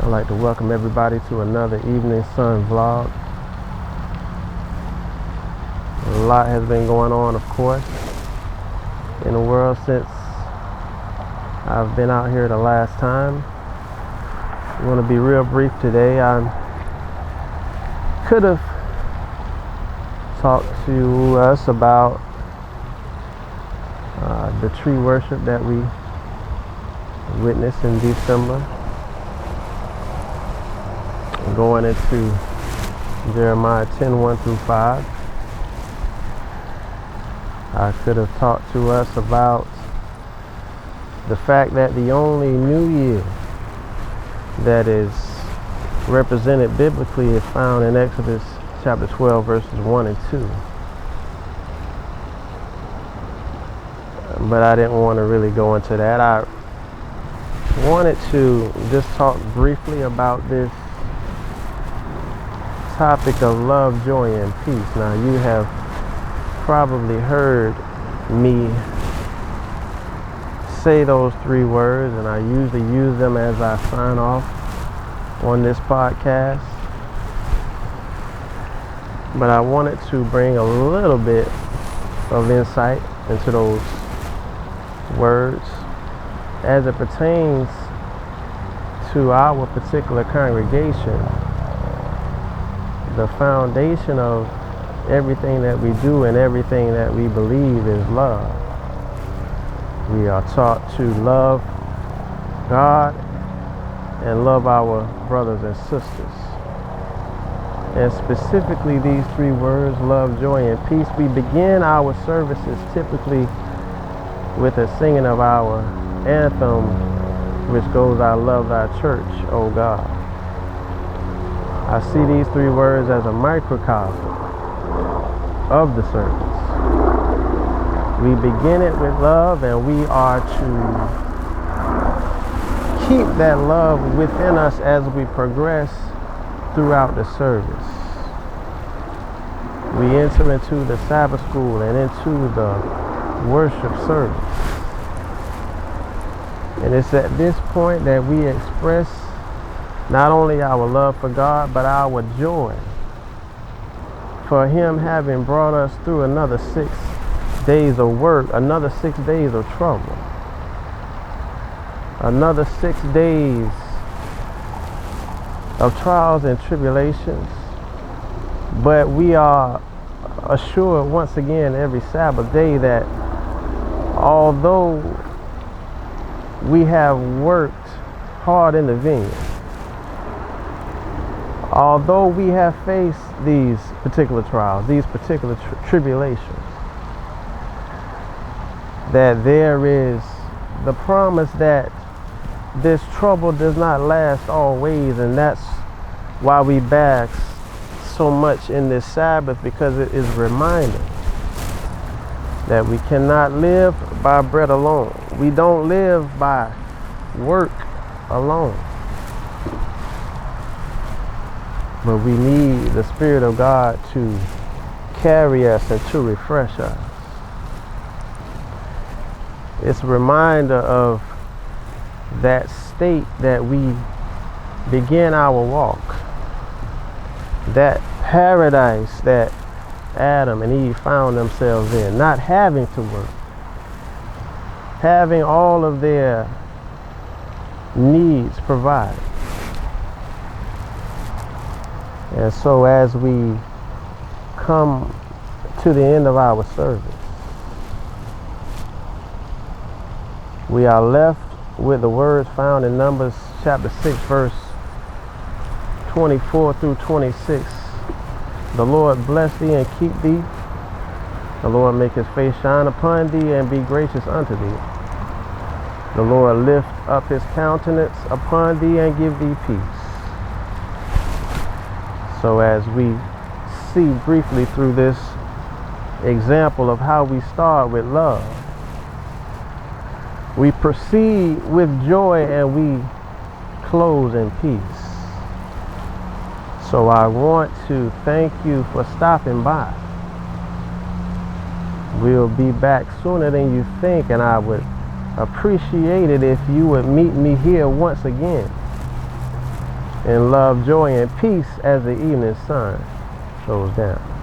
I'd like to welcome everybody to another Evening Sun vlog. A lot has been going on, of course, in the world since I've been out here the last time. I want to be real brief today. I could have talked to us about the tree worship that we witnessed in December, going into Jeremiah 10:1-5. I could have talked to us about the fact that the only new year that is represented biblically is found in Exodus chapter 12 verses 1 and 2. But I didn't want to really go into that. I wanted to just talk briefly about this topic of love, joy, and peace. Now, you have probably heard me say those three words, and I usually use them as I sign off on this podcast. But I wanted to bring a little bit of insight into those words as it pertains to our particular congregation. The foundation of everything that we do and everything that we believe is love. We are taught to love God and love our brothers and sisters. And specifically these three words, love, joy, and peace. We begin our services typically with a singing of our anthem, which goes, I love thy church, O God. I see these three words as a microcosm of the service. We begin it with love, and we are to keep that love within us as we progress throughout the service. We enter into the Sabbath school and into the worship service. And it's at this point that we express not only our love for God, but our joy for Him having brought us through another 6 days of work, another 6 days of trouble, another 6 days of trials and tribulations. But we are assured once again every Sabbath day that although we have worked hard in the vineyard, although we have faced these particular trials, these particular tribulations, that there is the promise that this trouble does not last always, and that's why we bask so much in this Sabbath, because it is reminding that we cannot live by bread alone. We don't live by work alone. But we need the Spirit of God to carry us and to refresh us. It's a reminder of that state that we begin our walk. That paradise that Adam and Eve found themselves in, not having to work, having all of their needs provided. And so as we come to the end of our service, we are left with the words found in Numbers chapter 6 verse 24-26. The Lord bless thee and keep thee. The Lord make his face shine upon thee and be gracious unto thee. The Lord lift up his countenance upon thee and give thee peace. So as we see briefly through this example of how we start with love, we proceed with joy and we close in peace. So I want to thank you for stopping by. We'll be back sooner than you think, and I would appreciate it if you would meet me here once again in love, joy, and peace as the evening sun goes down.